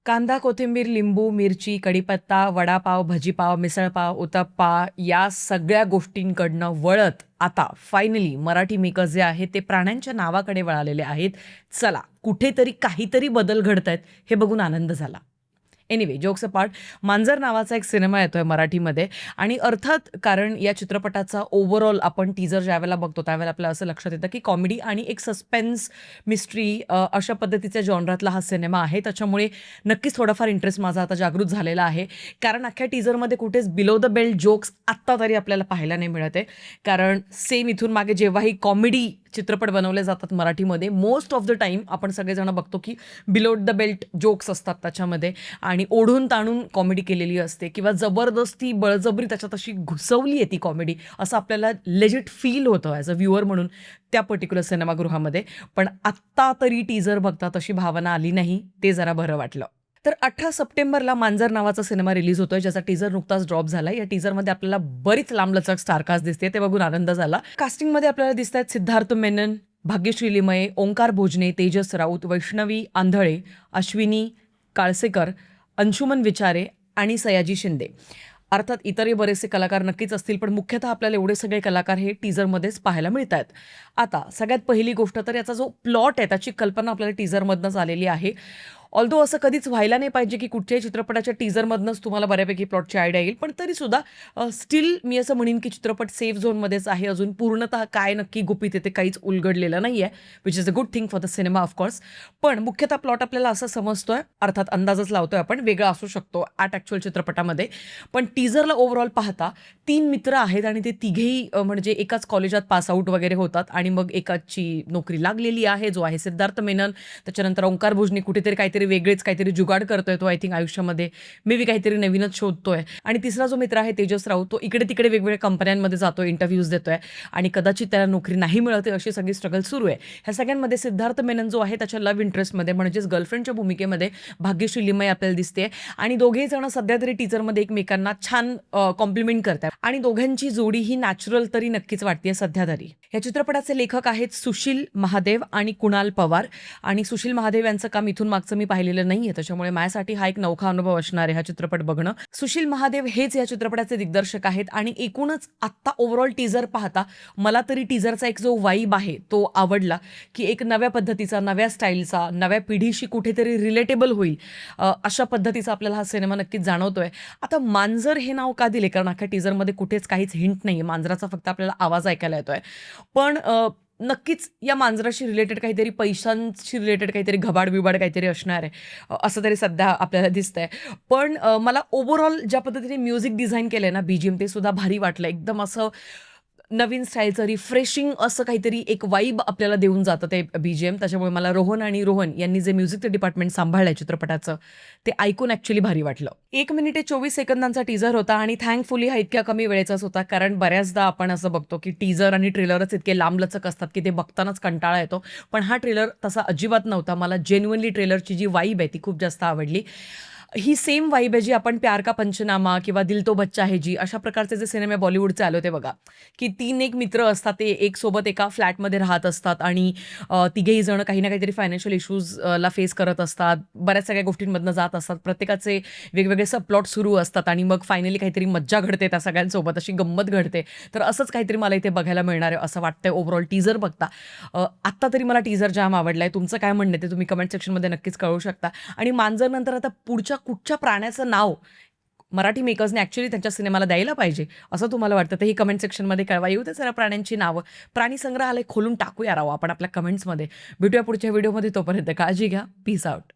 कांदा, कोथिंबीर, लिंबू, मिरची, कढीपत्ता, वडापाव, भजीपाव, मिसळपाव, उत्तप्पा या सगळ्या गोष्टींकडनं वळत आता फायनली मराठी मेकर्स जे आहेत ते प्राण्यांच्या नावाकडे वळालेले आहेत. चला, कुठेतरी काहीतरी बदल घडतायत हे बघून आनंद झाला. एनिवे, जोक्स अपार्ट, मांजर नावाचा एक सिनेमा येतोय मराठीमध्ये आणि अर्थात कारण या चित्रपटाचा ओव्हरऑल आपण टीजर ज्यावेळेला बघतो त्यावेळेला आपल्याला असं लक्षात येतं की कॉमेडी आणि एक सस्पेन्स मिस्ट्री अशा पद्धतीच्या जॉनरातला हा सिनेमा आहे. त्याच्यामुळे नक्कीच थोडाफार इंटरेस्ट माझा आता जागृत झालेला आहे. कारण अख्ख्या टीजरमध्ये कुठेच बिलो द बेल्ट जोक्स आत्ता तरी आपल्याला पाहायला नाही मिळत आहे. कारण सेम इथून मागे जेव्हाही कॉमेडी चित्रपट बनवले जातात मराठीमध्ये मोस्ट ऑफ द टाईम आपण सगळेजण बघतो की बिलो द बेल्ट जोक्स असतात त्याच्यामध्ये आणि ओढून ताणून कॉमेडी केलेली असते किंवा जबरदस्ती बळजबरी त्याच्यात अशी घुसवली आहे ती कॉमेडी असं आपल्याला लेजिट फील होतं ॲज अ व्ह्युअर म्हणून त्या पर्टिक्युलर सिनेमागृहामध्ये. पण आत्ता तरी टीजर बघता तशी भावना आली नाही, ते जरा बरं वाटलं. तर 18 सप्टेंबरला मांजर नावाचा सिनेमा रिलीज होतोय ज्याचा टीजर नुकताच ड्रॉप झाला. या टीजरमध्ये आपल्याला बरीच लांबलचक स्टारकास्ट दिसते, ते बघून आनंद झाला. कास्टिंगमध्ये आपल्याला दिसत आहेत सिद्धार्थ मेनन, भाग्यश्री लिमये, ओंकार भोजने, तेजस राऊत, वैष्णवी आंधळे, अश्विनी काळसेकर, अंशुमन विचारे आणि सयाजी शिंदे. अर्थात इतरही बरेचसे कलाकार नक्कीच असतील, पण मुख्यतः आपल्याला एवढे सगळे कलाकार हे टीजरमध्येच पाहायला मिळत आहेत. आता सगळ्यात पहिली गोष्ट तर याचा जो प्लॉट आहे त्याची कल्पना आपल्याला टीजरमधनंच आलेली आहे. ऑल्दो असं कधीच व्हायला नाही पाहिजे की कुठच्याही चित्रपटाच्या टीजरमधनंच तुम्हाला बऱ्यापैकी प्लॉटची आयडिया येईल, पण तरीसुद्धा स्टील मी असं म्हणेन की चित्रपट सेफ झोनमध्येच आहे. अजून पूर्णतः काय नक्की गुपित आहे ते काहीच उलगडलेलं नाही आहे, which is a good thing for the cinema of course. पण मुख्यतः प्लॉट आपल्याला असं समजतोय, अर्थात अंदाजच लावतोय आपण, वेगळा असू शकतो ॲट ॲक्च्युअल चित्रपटामध्ये. पण टीजरला ओव्हरऑल पाहता 3 मित्र आहेत आणि ते तिघेही म्हणजे एकाच कॉलेजात पास आऊट वगैरे होतात आणि मग एकाची नोकरी लागलेली आहे जो आहे सिद्धार्थ मेनन. त्याच्यानंतर ओंकार भोजने कुठेतरी काहीतरी वेगळेच काहीतरी जुगाड करतोय तो, आय थिंक आयुष्यामध्ये मे बी काहीतरी नवीनच शोधतोय. आणि तिसरा जो मित्र आहे तेजस राऊत, तो इकडे तिकडे वेगवेगळ्या कंपन्यांमध्ये जातोय, इंटरव्ह्यूज देतोय आणि कदाचित त्याला नोकरी नाही मिळते अशी सगळी स्ट्रगल सुरू आहे. ह्या सगळ्यांमध्ये सिद्धार्थ मेनन जो आहे त्याच्या लव्ह इंटरेस्टमध्ये म्हणजेच गर्लफ्रेंडच्या भूमिकेमध्ये भाग्यश्री लिमये आपल्याला दिसते आणि दोघेही जण सध्या तरी टीजरमध्ये एकमेकांना छान कॉम्प्लिमेंट करतात आणि दोघांची जोडी ही नॅचरल तरी नक्कीच वाटते सध्या तरी. या चित्रपटाचे लेखक आहेत सुशील महादेव आणि कुणाल पवार आणि सुशील महादेव यांचं काम इथून मागचं मी पाहिलेलं नाहीये, त्याच्यामुळे माझ्यासाठी हा एक नवखा अनुभव असणार आहे हा चित्रपट बघणं. सुशील महादेव हेच या चित्रपटाचे दिग्दर्शक आहेत आणि एकूणच आत्ता ओव्हरऑल टीजर पाहता मला तरी टीजरचा एक जो वाईब आहे तो आवडला की एक नव्या पद्धतीचा, नव्या स्टाईलचा, नव्या पिढीशी कुठेतरी रिलेटेबल होईल अशा पद्धतीचा आपल्याला हा सिनेमा नक्कीच जाणवतोय. आता मांजर हे नाव का दिले, कारण अख्ख्या टीजरमध्ये कुठेच काहीच हिंट नाही आहे, मांजराचा फक्त आपल्याला आवाज ऐकायला येतोय. पण नक्कीच या मांजराशी रिलेटेड काहीतरी, पैशांशी रिलेटेड काहीतरी घबाड बिबाड काहीतरी असणार आहे असं तरी सध्या आपल्याला दिसतंय. पण मला ओव्हरऑल ज्या पद्धतीने म्युझिक डिझाईन केलं आहे ना, BGM, ते सुद्धा भारी वाटलं. एकदम असं नवीन स्टाईलचं रिफ्रेशिंग असं काहीतरी एक वाईब आपल्याला देऊन जातं ते BGM. त्याच्यामुळे मला रोहन यांनी जे म्युझिकचं डिपार्टमेंट सांभाळलं आहे चित्रपटाचं ते ऐकून ॲक्च्युली भारी वाटलं. 1 मिनिट 24 सेकंदांचा टीजर होता आणि थँकफुली हा इतक्या कमी वेळेचाच होता, कारण बऱ्याचदा आपण असं बघतो की टीजर आणि ट्रेलरच इतके लांबलचक असतात की ते बघतानाच कंटाळा येतो. पण हा ट्रेलर तसा अजिबात नव्हता. मला जेन्युइनली ट्रेलरची जी वाईब आहे ती खूप जास्त आवडली. ही सेम वाईब आहे जी आपण प्यार का पंचनामा किंवा दिल तो बच्चा है जी अशा प्रकारचे जे सिनेमे बॉलिवूडचे आले होते बघा, की 3 एक मित्र असतात, ते एक सोबत एका फ्लॅटमध्ये राहत असतात आणि तिघेही जण काही ना काहीतरी फायनान्शियल इश्यूजला फेस करत असतात, बऱ्याच सगळ्या गोष्टींमधनं जात असतात, प्रत्येकाचे वेगवेगळे सब प्लॉट सुरू असतात आणि मग फायनली काहीतरी मज्जा घडते त्या सगळ्यांसोबत, अशी गंमत घडते. तर असंच काहीतरी मला इथे बघायला मिळणार आहे असं वाटतंय ओव्हरऑल टीजर बघता. आत्ता तरी मला टीजर जाम आवडला आहे. तुमचं काय म्हणणं ते तुम्ही कमेंट सेक्शनमध्ये नक्कीच कळवू शकता. आणि मांजर नंतर आता पुढच्या कुठच्या प्राण्याचं नाव मराठी मेकर्सने ॲक्च्युली त्यांच्या सिनेमाला द्यायला पाहिजे असं तुम्हाला वाटतं, तर ही कमेंट सेक्शनमध्ये कळवा. येऊ दे जरा प्राण्यांची नावं, प्राणी संग्रहालय खोलून टाकूया राव आपण आपल्या कमेंट्समध्ये. भेटूया पुढच्या व्हिडिओमध्ये, तोपर्यंत काळजी घ्या. Peace out.